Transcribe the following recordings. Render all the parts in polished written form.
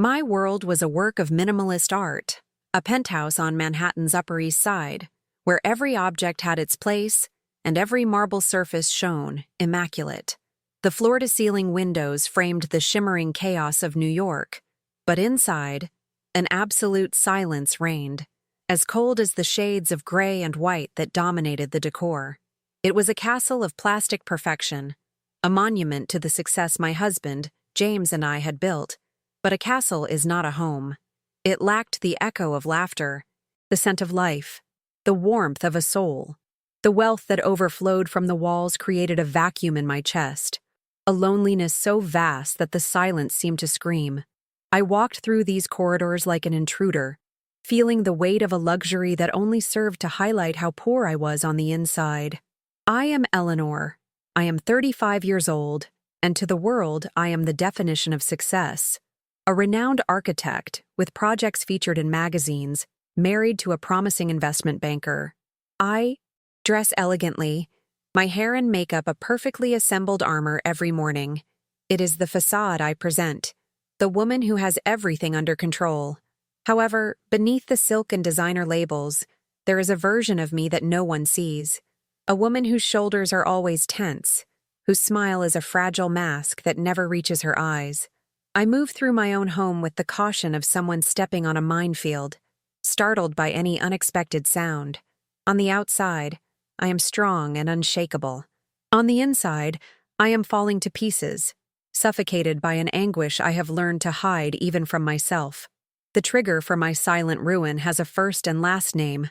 My world was a work of minimalist art, a penthouse on Manhattan's Upper East Side, where every object had its place and every marble surface shone immaculate. The floor-to-ceiling windows framed the shimmering chaos of New York, but inside, an absolute silence reigned, as cold as the shades of gray and white that dominated the decor. It was a castle of plastic perfection, a monument to the success my husband, James, and I had built. But a castle is not a home. It lacked the echo of laughter, the scent of life, the warmth of a soul. The wealth that overflowed from the walls created a vacuum in my chest, a loneliness so vast that the silence seemed to scream. I walked through these corridors like an intruder, feeling the weight of a luxury that only served to highlight how poor I was on the inside. I am Eleanor. I am 35 years old, and to the world I am the definition of success. A renowned architect, with projects featured in magazines, married to a promising investment banker. I dress elegantly, my hair and makeup a perfectly assembled armor every morning. It is the facade I present, the woman who has everything under control. However, beneath the silk and designer labels, there is a version of me that no one sees. A woman whose shoulders are always tense, whose smile is a fragile mask that never reaches her eyes. I move through my own home with the caution of someone stepping on a minefield, startled by any unexpected sound. On the outside, I am strong and unshakable. On the inside, I am falling to pieces, suffocated by an anguish I have learned to hide even from myself. The trigger for my silent ruin has a first and last name: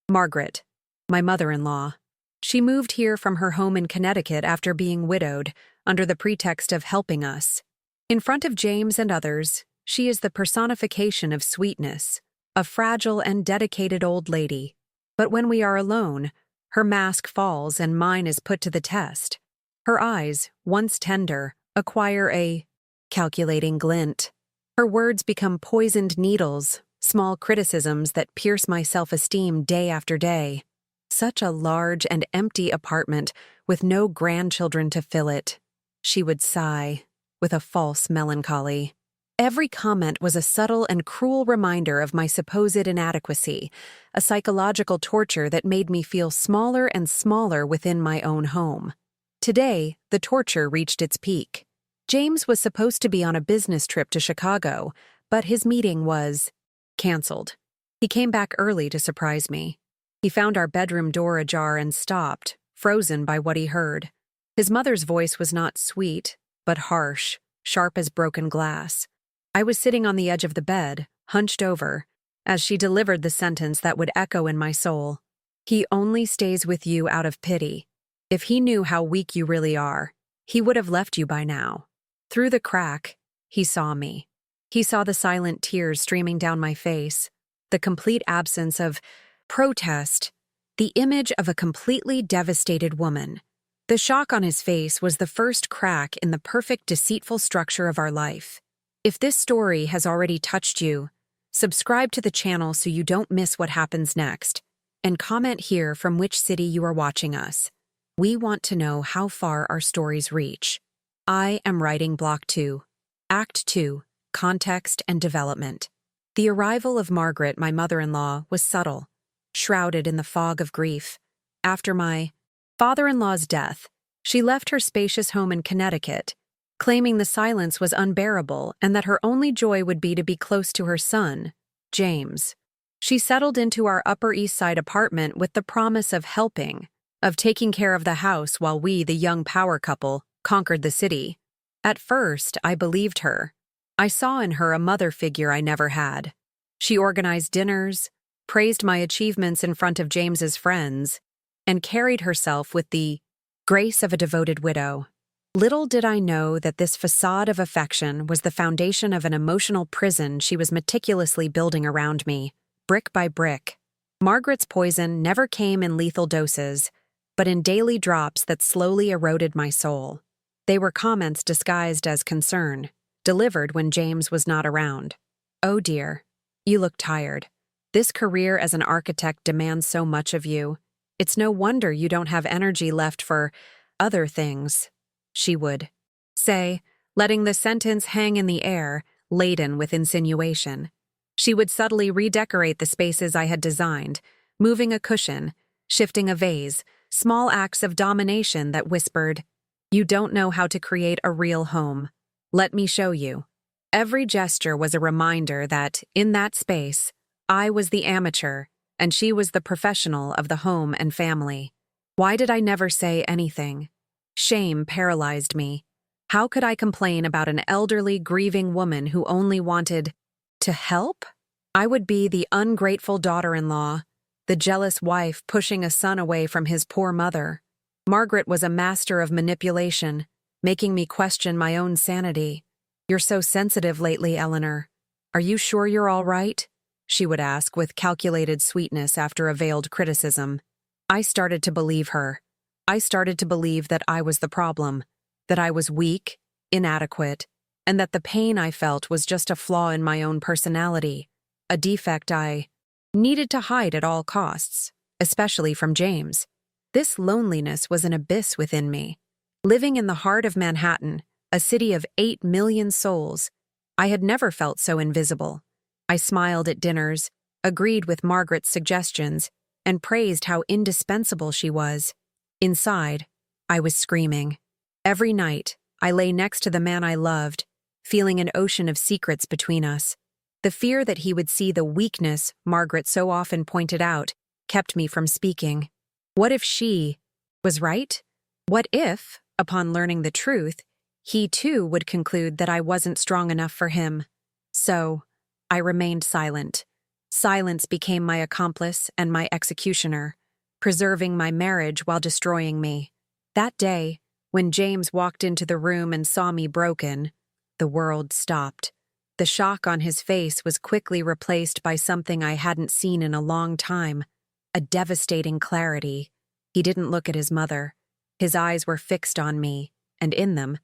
Margaret, my mother-in-law. She moved here from her home in Connecticut after being widowed, under the pretext of helping us. In front of James and others, she is the personification of sweetness, a fragile and dedicated old lady. But when we are alone, her mask falls and mine is put to the test. Her eyes, once tender, acquire a calculating glint. Her words become poisoned needles, small criticisms that pierce my self-esteem day after day. Such a large and empty apartment with no grandchildren to fill it. She would sigh, with a false melancholy. Every comment was a subtle and cruel reminder of my supposed inadequacy, a psychological torture that made me feel smaller and smaller within my own home. Today, the torture reached its peak. James was supposed to be on a business trip to Chicago, but his meeting was canceled. He came back early to surprise me. He found our bedroom door ajar and stopped, frozen by what he heard. His mother's voice was not sweet, but harsh, sharp as broken glass. I was sitting on the edge of the bed, hunched over, as she delivered the sentence that would echo in my soul. He only stays with you out of pity. If he knew how weak you really are, he would have left you by now. Through the crack, he saw me. He saw the silent tears streaming down my face, the complete absence of protest, the image of a completely devastated woman. The shock on his face was the first crack in the perfect deceitful structure of our life. If this story has already touched you, subscribe to the channel so you don't miss what happens next, and comment here from which city you are watching us. We want to know how far our stories reach. I am writing Block 2, Act 2, Context and Development. The arrival of Margaret, my mother-in-law, was subtle, shrouded in the fog of grief. After my father-in-law's death, she left her spacious home in Connecticut, claiming the silence was unbearable and that her only joy would be to be close to her son, James. She settled into our Upper East Side apartment with the promise of helping, of taking care of the house while we, the young power couple, conquered the city. At first, I believed her. I saw in her a mother figure I never had. She organized dinners, praised my achievements in front of James's friends, and carried herself with the grace of a devoted widow. Little did I know that this facade of affection was the foundation of an emotional prison she was meticulously building around me, brick by brick. Margaret's poison never came in lethal doses, but in daily drops that slowly eroded my soul. They were comments disguised as concern, delivered when James was not around. "Oh dear, you look tired. This career as an architect demands so much of you. It's no wonder you don't have energy left for other things," she would say, letting the sentence hang in the air, laden with insinuation. She would subtly redecorate the spaces I had designed, moving a cushion, shifting a vase, small acts of domination that whispered, "You don't know how to create a real home. Let me show you." Every gesture was a reminder that, in that space, I was the amateur and she was the professional of the home and family. Why did I never say anything? Shame paralyzed me. How could I complain about an elderly, grieving woman who only wanted to help? I would be the ungrateful daughter-in-law, the jealous wife pushing a son away from his poor mother. Margaret was a master of manipulation, making me question my own sanity. "You're so sensitive lately, Eleanor. Are you sure you're all right?" she would ask with calculated sweetness after a veiled criticism. I started to believe her. I started to believe that I was the problem, that I was weak, inadequate, and that the pain I felt was just a flaw in my own personality, a defect I needed to hide at all costs, especially from James. This loneliness was an abyss within me. Living in the heart of Manhattan, a city of 8 million souls, I had never felt so invisible. I smiled at dinners, agreed with Margaret's suggestions, and praised how indispensable she was. Inside, I was screaming. Every night, I lay next to the man I loved, feeling an ocean of secrets between us. The fear that he would see the weakness Margaret so often pointed out kept me from speaking. What if she was right? What if, upon learning the truth, he too would conclude that I wasn't strong enough for him? So, I remained silent. Silence became my accomplice and my executioner, preserving my marriage while destroying me. That day, when James walked into the room and saw me broken, the world stopped. The shock on his face was quickly replaced by something I hadn't seen in a long time, a devastating clarity. He didn't look at his mother. His eyes were fixed on me, and in them,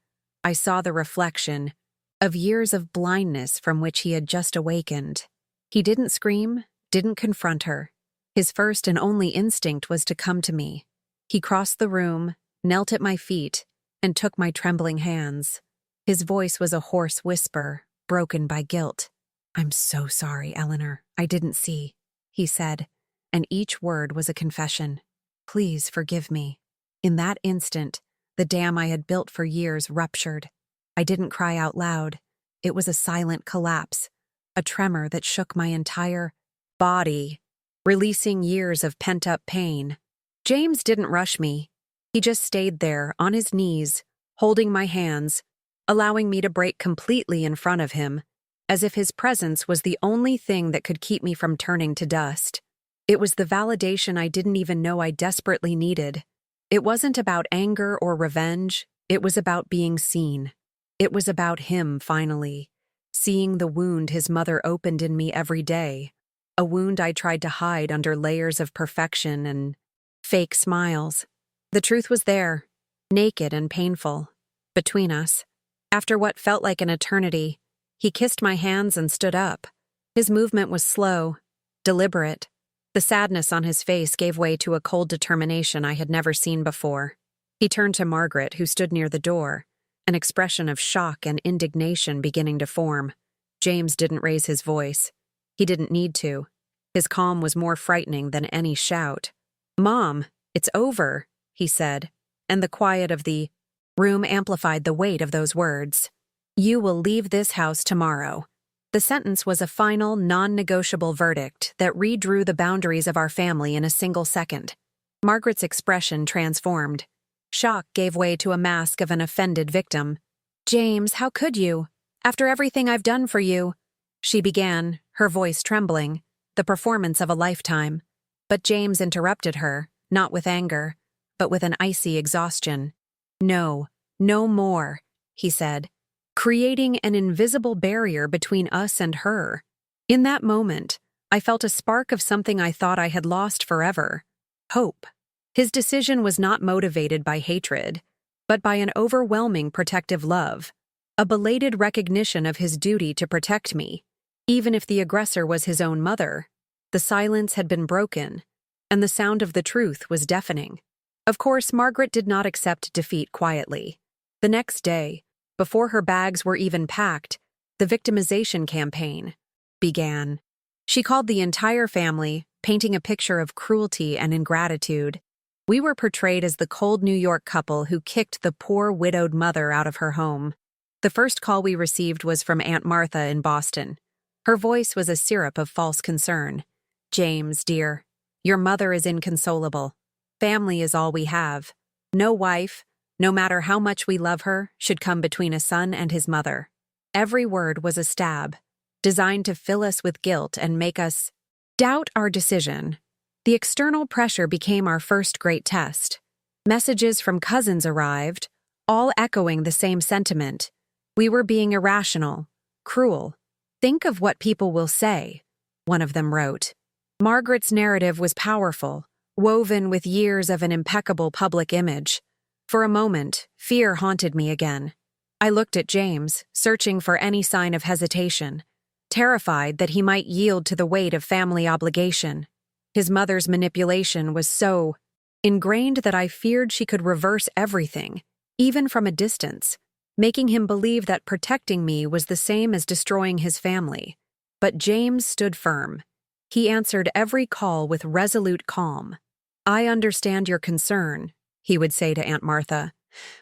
I saw the reflection of years of blindness from which he had just awakened. He didn't scream, didn't confront her. His first and only instinct was to come to me. He crossed the room, knelt at my feet, and took my trembling hands. His voice was a hoarse whisper, broken by guilt. "I'm so sorry, Eleanor. I didn't see," he said, and each word was a confession. "Please forgive me." In that instant, the dam I had built for years ruptured. I didn't cry out loud. It was a silent collapse, a tremor that shook my entire body, releasing years of pent-up pain. James didn't rush me. He just stayed there, on his knees, holding my hands, allowing me to break completely in front of him, as if his presence was the only thing that could keep me from turning to dust. It was the validation I didn't even know I desperately needed. It wasn't about anger or revenge, it was about being seen. It was about him, finally, seeing the wound his mother opened in me every day, a wound I tried to hide under layers of perfection and fake smiles. The truth was there, naked and painful, between us. After what felt like an eternity, he kissed my hands and stood up. His movement was slow, deliberate. The sadness on his face gave way to a cold determination I had never seen before. He turned to Margaret, who stood near the door, an expression of shock and indignation beginning to form. James didn't raise his voice. He didn't need to. His calm was more frightening than any shout. "Mom, it's over," he said, and the quiet of the room amplified the weight of those words. "You will leave this house tomorrow." The sentence was a final, non-negotiable verdict that redrew the boundaries of our family in a single second. Margaret's expression transformed. Shock gave way to a mask of an offended victim. "James, how could you? After everything I've done for you," she began, her voice trembling, the performance of a lifetime. But James interrupted her, not with anger, but with an icy exhaustion. "No, no more," he said, creating an invisible barrier between us and her. In that moment, I felt a spark of something I thought I had lost forever: hope. His decision was not motivated by hatred, but by an overwhelming protective love, a belated recognition of his duty to protect me, even if the aggressor was his own mother. The silence had been broken, and the sound of the truth was deafening. Of course, Margaret did not accept defeat quietly. The next day, before her bags were even packed, The victimization campaign began. She called the entire family, painting a picture of cruelty and ingratitude. We were portrayed as the cold New York couple who kicked the poor widowed mother out of her home. The first call we received was from Aunt Martha in Boston. Her voice was a syrup of false concern. "James, dear, your mother is inconsolable. Family is all we have. No wife, no matter how much we love her, should come between a son and his mother." Every word was a stab, designed to fill us with guilt and make us doubt our decision. The external pressure became our first great test. Messages from cousins arrived, all echoing the same sentiment. We were being irrational, cruel. "Think of what people will say," one of them wrote. Margaret's narrative was powerful, woven with years of an impeccable public image. For a moment, fear haunted me again. I looked at James, searching for any sign of hesitation, terrified that he might yield to the weight of family obligation. His mother's manipulation was so ingrained that I feared she could reverse everything, even from a distance, making him believe that protecting me was the same as destroying his family. But James stood firm. He answered every call with resolute calm. "I understand your concern," he would say to Aunt Martha,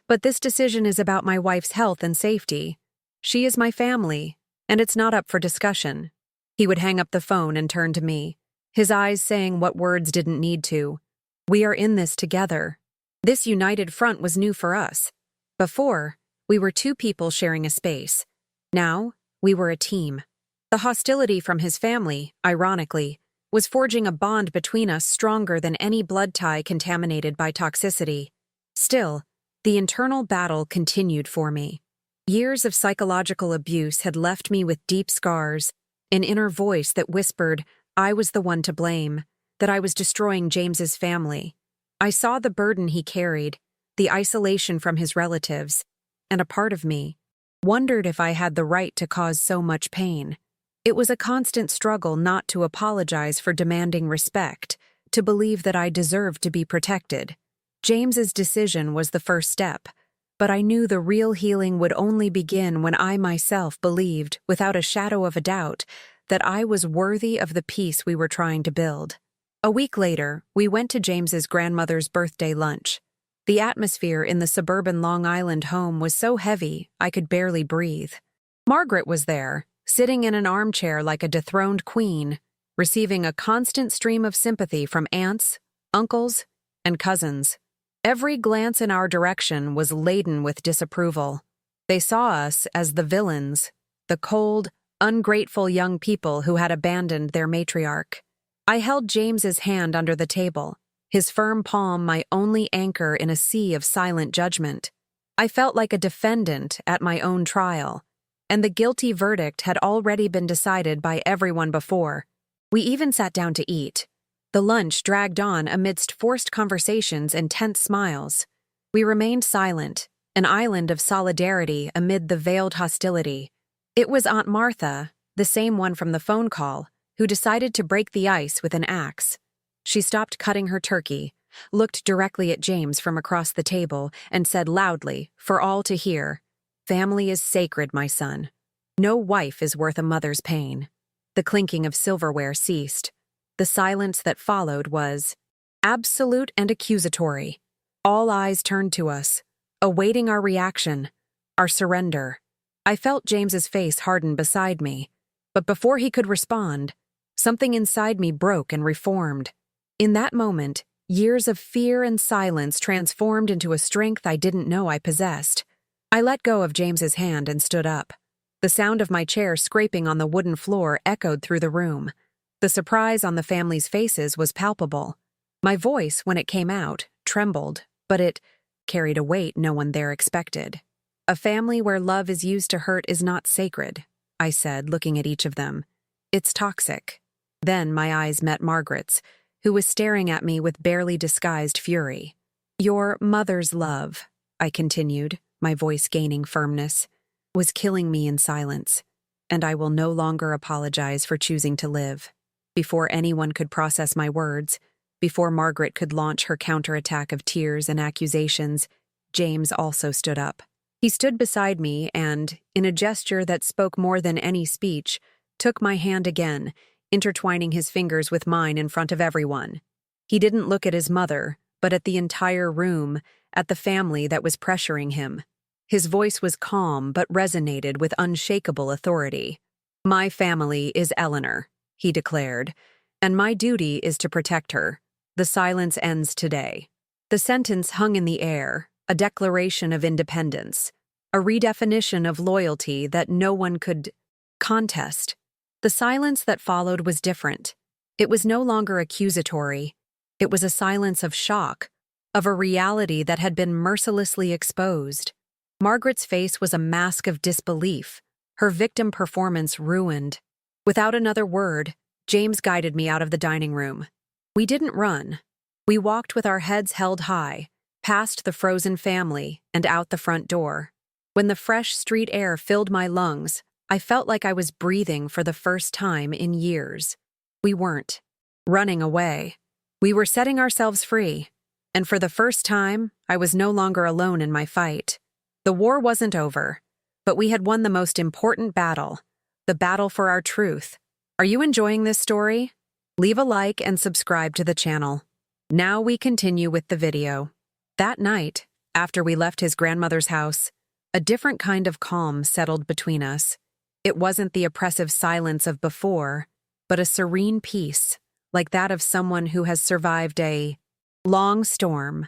"but this decision is about my wife's health and safety. She is my family, and it's not up for discussion." He would hang up the phone and turn to me, his eyes saying what words didn't need to. "We are in this together." This united front was new for us. Before, we were two people sharing a space. Now, we were a team. The hostility from his family, ironically, was forging a bond between us stronger than any blood tie contaminated by toxicity. Still, the internal battle continued for me. Years of psychological abuse had left me with deep scars, an inner voice that whispered I was the one to blame, that I was destroying James's family. I saw the burden he carried, the isolation from his relatives, and a part of me wondered if I had the right to cause so much pain. It was a constant struggle not to apologize for demanding respect, to believe that I deserved to be protected. James's decision was the first step, but I knew the real healing would only begin when I myself believed, without a shadow of a doubt, that I was worthy of the peace we were trying to build. A week later, we went to James's grandmother's birthday lunch. The atmosphere in the suburban Long Island home was so heavy I could barely breathe. Margaret was there, sitting in an armchair like a dethroned queen, receiving a constant stream of sympathy from aunts, uncles, and cousins. Every glance in our direction was laden with disapproval. They saw us as the villains, the cold, ungrateful young people who had abandoned their matriarch. I held James's hand under the table, his firm palm my only anchor in a sea of silent judgment. I felt like a defendant at my own trial, and the guilty verdict had already been decided by everyone before. We even sat down to eat. The lunch dragged on amidst forced conversations and tense smiles. We remained silent, an island of solidarity amid the veiled hostility. It was Aunt Martha, the same one from the phone call, who decided to break the ice with an axe. She stopped cutting her turkey, looked directly at James from across the table, and said loudly, for all to hear, "Family is sacred, my son. No wife is worth a mother's pain." The clinking of silverware ceased. The silence that followed was absolute and accusatory. All eyes turned to us, awaiting our reaction, our surrender. I felt James's face harden beside me, but before he could respond, something inside me broke and reformed. In that moment, years of fear and silence transformed into a strength I didn't know I possessed. I let go of James's hand and stood up. The sound of my chair scraping on the wooden floor echoed through the room. The surprise on the family's faces was palpable. My voice, when it came out, trembled, but it carried a weight no one there expected. "A family where love is used to hurt is not sacred," I said, looking at each of them. "It's toxic." Then my eyes met Margaret's, who was staring at me with barely disguised fury. "Your mother's love," I continued, my voice gaining firmness, "was killing me in silence, and I will no longer apologize for choosing to live." Before anyone could process my words, before Margaret could launch her counterattack of tears and accusations, James also stood up. He stood beside me and, in a gesture that spoke more than any speech, took my hand again, intertwining his fingers with mine in front of everyone. He didn't look at his mother, but at the entire room, at the family that was pressuring him. His voice was calm but resonated with unshakable authority. "My family is Eleanor," he declared, "and my duty is to protect her. The silence ends today." The sentence hung in the air, a declaration of independence, a redefinition of loyalty that no one could contest. The silence that followed was different. It was no longer accusatory. It was a silence of shock, of a reality that had been mercilessly exposed. Margaret's face was a mask of disbelief, her victim performance ruined. Without another word, James guided me out of the dining room. We didn't run. We walked with our heads held high, past the frozen family and out the front door. When the fresh street air filled my lungs, I felt like I was breathing for the first time in years. We weren't running away. We were setting ourselves free. And for the first time, I was no longer alone in my fight. The war wasn't over, but we had won the most important battle, the battle for our truth. Are you enjoying this story? Leave a like and subscribe to the channel. Now we continue with the video. That night, after we left his grandmother's house, a different kind of calm settled between us. It wasn't the oppressive silence of before, but a serene peace, like that of someone who has survived a long storm.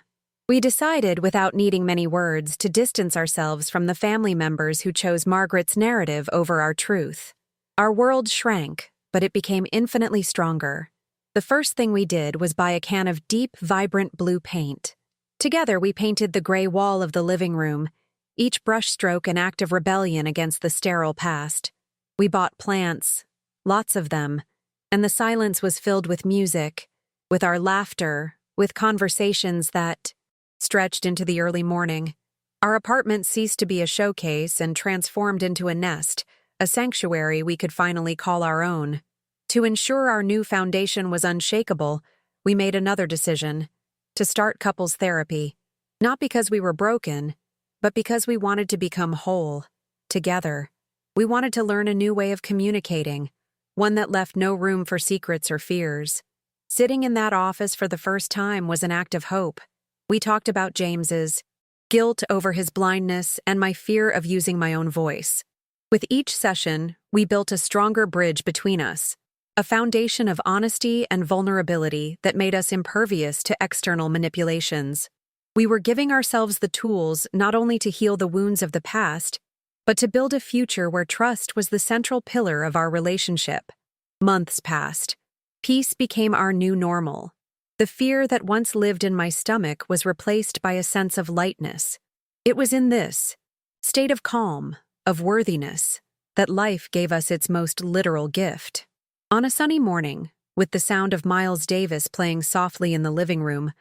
We decided, without needing many words, to distance ourselves from the family members who chose Margaret's narrative over our truth. Our world shrank, but it became infinitely stronger. The first thing we did was buy a can of deep, vibrant blue paint. Together, we painted the gray wall of the living room, each brushstroke an act of rebellion against the sterile past. We bought plants, lots of them, and the silence was filled with music, with our laughter, with conversations that stretched into the early morning. Our apartment ceased to be a showcase and transformed into a nest, a sanctuary we could finally call our own. To ensure our new foundation was unshakable, we made another decision: to start couples therapy. Not because we were broken, but because we wanted to become whole, together. We wanted to learn a new way of communicating, one that left no room for secrets or fears. Sitting in that office for the first time was an act of hope. We talked about James's guilt over his blindness and my fear of using my own voice. With each session, we built a stronger bridge between us, a foundation of honesty and vulnerability that made us impervious to external manipulations. We were giving ourselves the tools not only to heal the wounds of the past, but to build a future where trust was the central pillar of our relationship. Months passed. Peace became our new normal. The fear that once lived in my stomach was replaced by a sense of lightness. It was in this state of calm, of worthiness, that life gave us its most literal gift. On a sunny morning, with the sound of Miles Davis playing softly in the living room,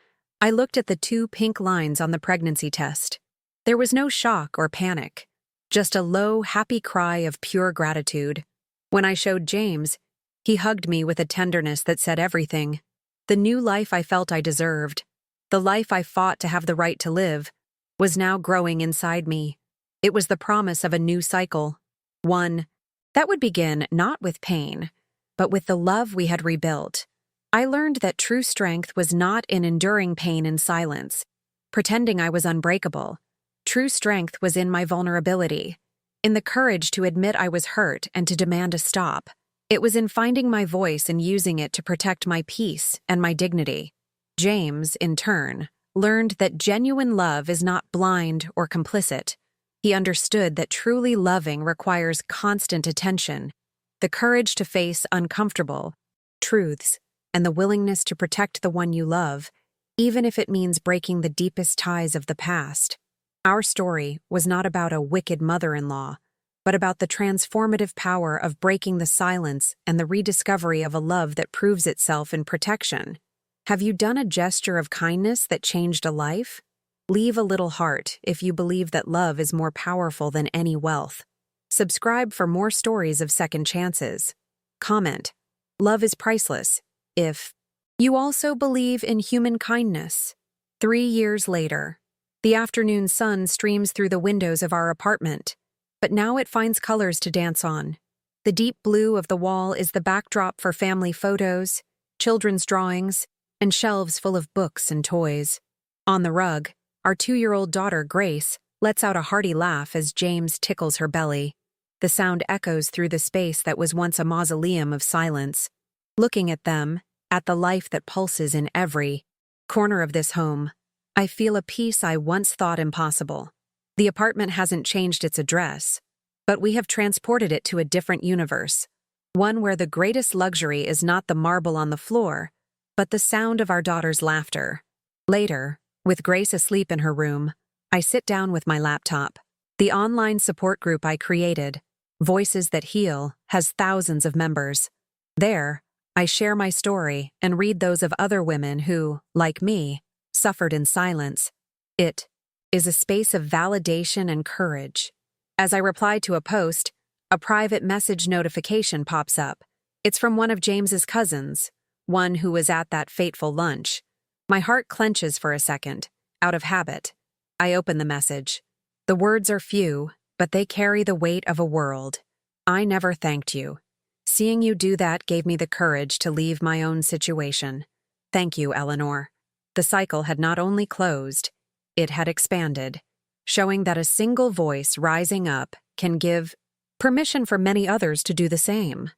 I looked at the 2 pink lines on the pregnancy test. There was no shock or panic, just a low, happy cry of pure gratitude. When I showed James, he hugged me with a tenderness that said everything. The new life I felt I deserved, the life I fought to have the right to live, was now growing inside me. It was the promise of a new cycle, one that would begin not with pain, but with the love we had rebuilt. I learned that true strength was not in enduring pain in silence, pretending I was unbreakable. True strength was in my vulnerability, in the courage to admit I was hurt and to demand a stop. It was in finding my voice and using it to protect my peace and my dignity. James, in turn, learned that genuine love is not blind or complicit. He understood that truly loving requires constant attention, the courage to face uncomfortable truths, and the willingness to protect the one you love, even if it means breaking the deepest ties of the past. Our story was not about a wicked mother-in-law, but about the transformative power of breaking the silence and the rediscovery of a love that proves itself in protection. Have you done a gesture of kindness that changed a life? Leave a little heart if you believe that love is more powerful than any wealth. Subscribe for more stories of second chances. Comment: love is priceless if you also believe in human kindness. 3 years later. The afternoon sun streams through the windows of our apartment, but now it finds colors to dance on. The deep blue of the wall is the backdrop for family photos, children's drawings, and shelves full of books and toys. On the rug, our 2-year-old daughter, Grace, lets out a hearty laugh as James tickles her belly. The sound echoes through the space that was once a mausoleum of silence. Looking at them, at the life that pulses in every corner of this home, I feel a peace I once thought impossible. The apartment hasn't changed its address, but we have transported it to a different universe, one where the greatest luxury is not the marble on the floor, but the sound of our daughter's laughter. Later, with Grace asleep in her room, I sit down with my laptop. The online support group I created, Voices That Heal, has thousands of members. There, I share my story and read those of other women who, like me, suffered in silence. It is a space of validation and courage. As I reply to a post, a private message notification pops up. It's from one of James's cousins, one who was at that fateful lunch. My heart clenches for a second, out of habit. I open the message. The words are few, but they carry the weight of a world. I never thanked you. Seeing you do that gave me the courage to leave my own situation. Thank you, Eleanor. The cycle had not only closed, it had expanded, showing that a single voice rising up can give permission for many others to do the same.